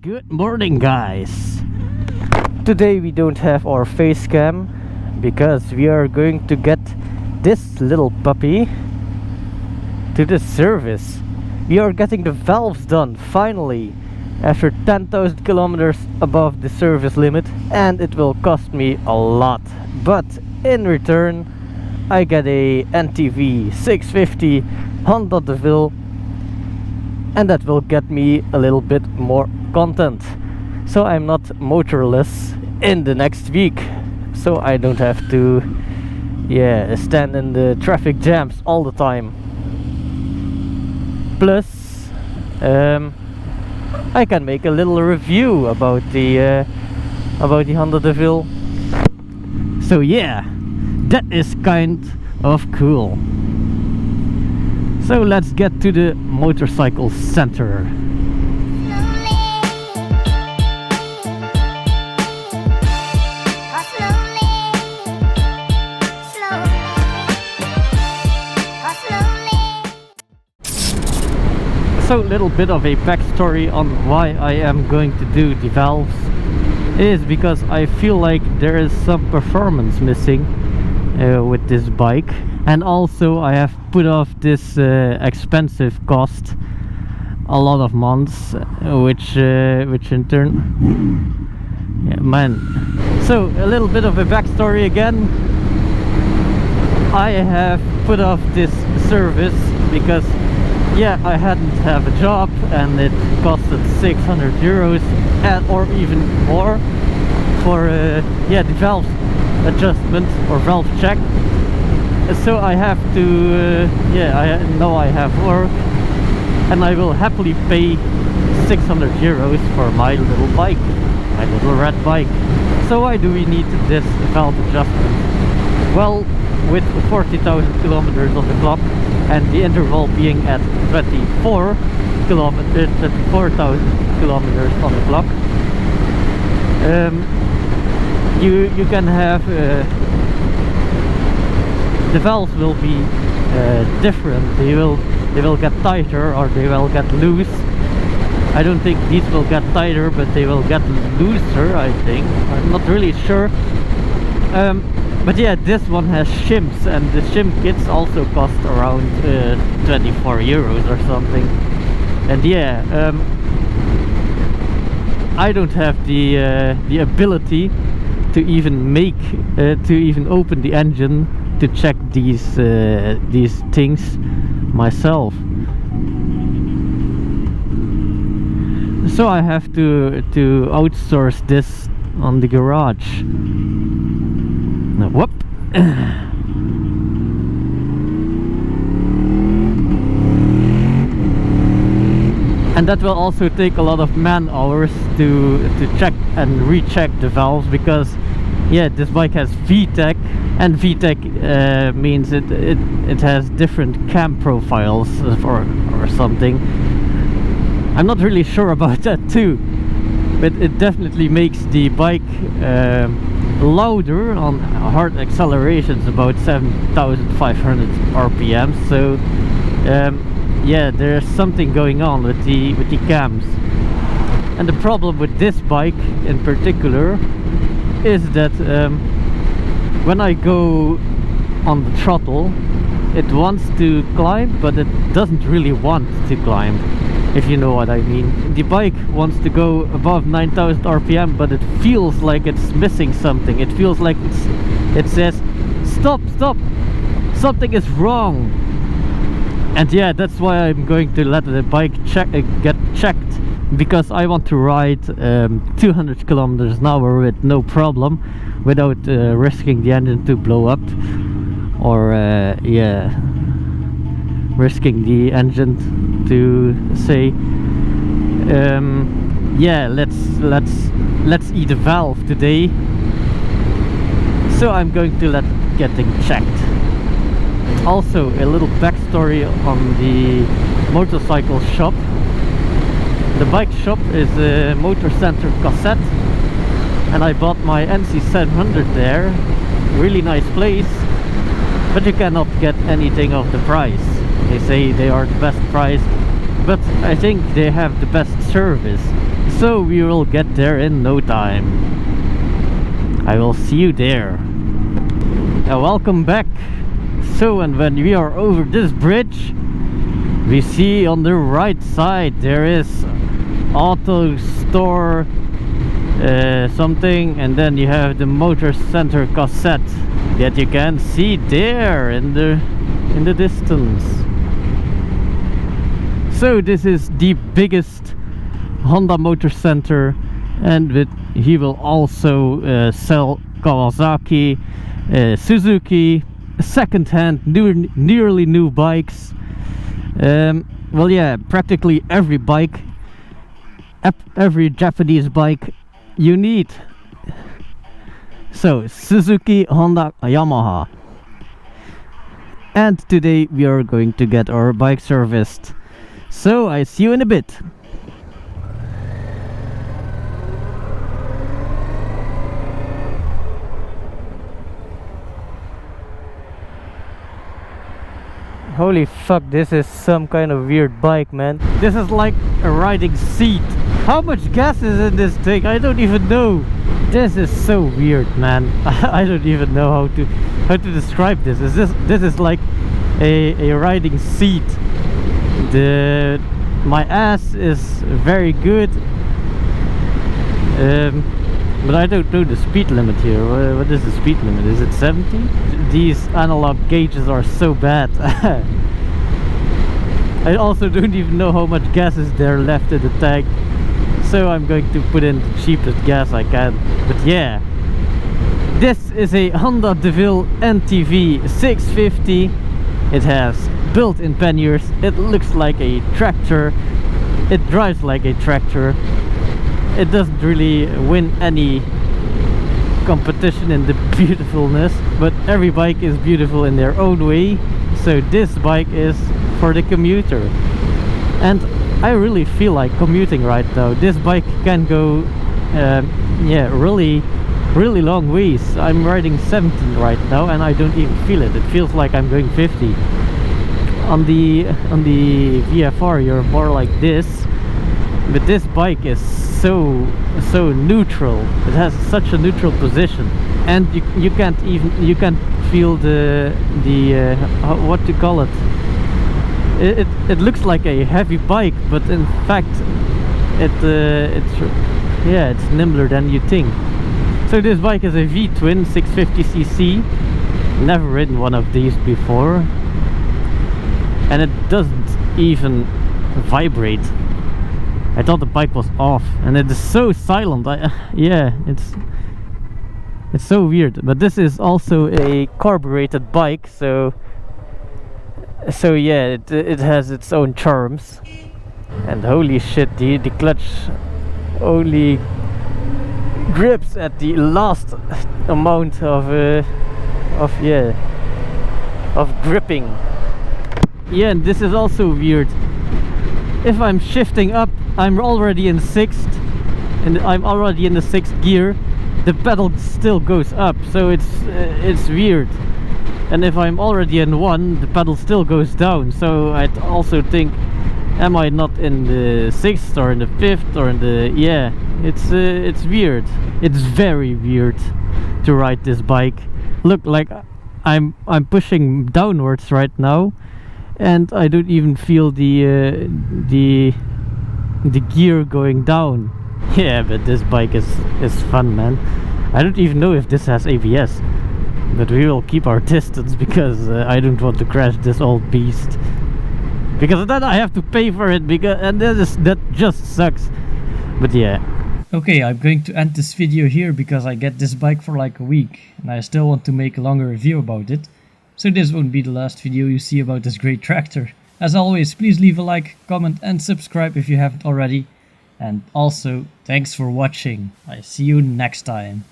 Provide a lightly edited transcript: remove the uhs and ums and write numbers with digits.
Good morning, guys. Today we don't have our face cam because we are going to get this little puppy to the service. We are getting the valves done finally after 10,000 kilometers above the service limit, and it will cost me a lot, but in return I get a NTV 650 Honda DeVille, and that will get me a little bit more content, so I'm not motorless in the next week, so I don't have to stand in the traffic jams all the time. Plus I can make a little review about the Honda DeVille, so yeah, that is kind of cool. So let's get to the motorcycle center. So a little bit of a backstory on why I am going to do the valves is because I feel like there is some performance missing with this bike, and also I have put off this expensive cost a lot of months, which in turn, yeah, man. So a little bit of a backstory again. I have put off this service because I hadn't have a job, and it costed 600 euros or even more for the valve adjustment or valve check. So I have to I know I have work, and I will happily pay 600 euros for my little bike, my little red bike. So why do we need this valve adjustment? Well, with 40,000 kilometers on the clock and the interval being at 24,000 kilometers on the clock, you can have the valves will be different. They will get tighter or they will get loose. I don't think these will get tighter, but they will get looser, I think. I'm not really sure. But yeah, this one has shims, and the shim kits also cost around 24 euros or something. And yeah, I don't have the ability to even open the engine to check these things myself. So I have to outsource this on the garage. Whoop. And that will also take a lot of man hours to check and recheck the valves, because this bike has VTEC, and VTEC means it has different cam profiles or something. I'm not really sure about that too, but it definitely makes the bike louder on hard accelerations, about 7,500 RPM. So there's something going on with the cams. And the problem with this bike in particular is that when I go on the throttle, it wants to climb, but it doesn't really want to climb, if you know what I mean. The bike wants to go above 9,000 RPM, but it feels like it's missing something. It feels like it says, stop, something is wrong. And yeah, that's why I'm going to let the bike get checked, because I want to ride 200 kilometers an hour with no problem, without risking the engine to blow up, or risking the engine to say let's eat a valve today. So I'm going to let getting checked. Also, a little backstory on the motorcycle shop. The bike shop is a Motor Center Cassette, and I bought my NC700 there. Really nice place, but you cannot get anything of the price. They say they are the best price, but I think they have the best service. So we will get there in no time. I will see you there. Welcome back. So, and when we are over this bridge, we see on the right side there is auto store something, and then you have the motor center cassette that you can see there in the distance. So this is the biggest Honda motor center, and he will also sell Kawasaki, Suzuki, second-hand, nearly new bikes. Well, yeah, practically every bike, every Japanese bike you need. So Suzuki, Honda, Yamaha. And today we are going to get our bike serviced. So I see you in a bit. Holy fuck, this is some kind of weird bike, man. This is like a riding seat. How much gas is in this thing? I don't even know. This is so weird, man. I don't even know how to describe this. This is like a riding seat. My ass is very good. But I don't know the speed limit here. What is the speed limit? Is it 70? These analog gauges are so bad. I also don't even know how much gas is there left in the tank. So I'm going to put in the cheapest gas I can. But yeah, this is a Honda DeVille NTV 650. It has built-in panniers. It looks like a tractor. It drives like a tractor. It doesn't really win any competition in the beautifulness, but every bike is beautiful in their own way. So this bike is for the commuter, and I really feel like commuting right now. This bike can go yeah, really long ways. I'm riding 17 right now and I don't even feel it. It feels like I'm going 50. On the VFR you're more like this, but this bike is so neutral. It has such a neutral position, and you can't feel the what to call it. It looks like a heavy bike, but in fact it's nimbler than you think. So this bike is a V-twin 650cc. Never ridden one of these before, and it doesn't even vibrate. I thought the bike was off, and it is so silent. Yeah, it's so weird. But this is also a carbureted bike, so yeah, it has its own charms. And holy shit, the clutch only grips at the last amount of gripping. Yeah, and this is also weird. If I'm shifting up, I'm already in 6th, and I'm already in the 6th gear. The pedal still goes up, so it's weird. And if I'm already in 1, the pedal still goes down. So I'd also think, am I not in the 6th or in the 5th or in the... Yeah, it's weird. It's very weird to ride this bike. Look, like I'm pushing downwards right now, and I don't even feel the gear going down. Yeah, but this bike is fun, man. I don't even know if this has ABS, but we will keep our distance because I don't want to crash this old beast, because then I have to pay for it, and that just sucks. But yeah. Okay, I'm going to end this video here because I get this bike for like a week and I still want to make a longer review about it. So this won't be the last video you see about this great tractor. As always, please leave a like, comment and subscribe if you haven't already. And also, thanks for watching. I see you next time.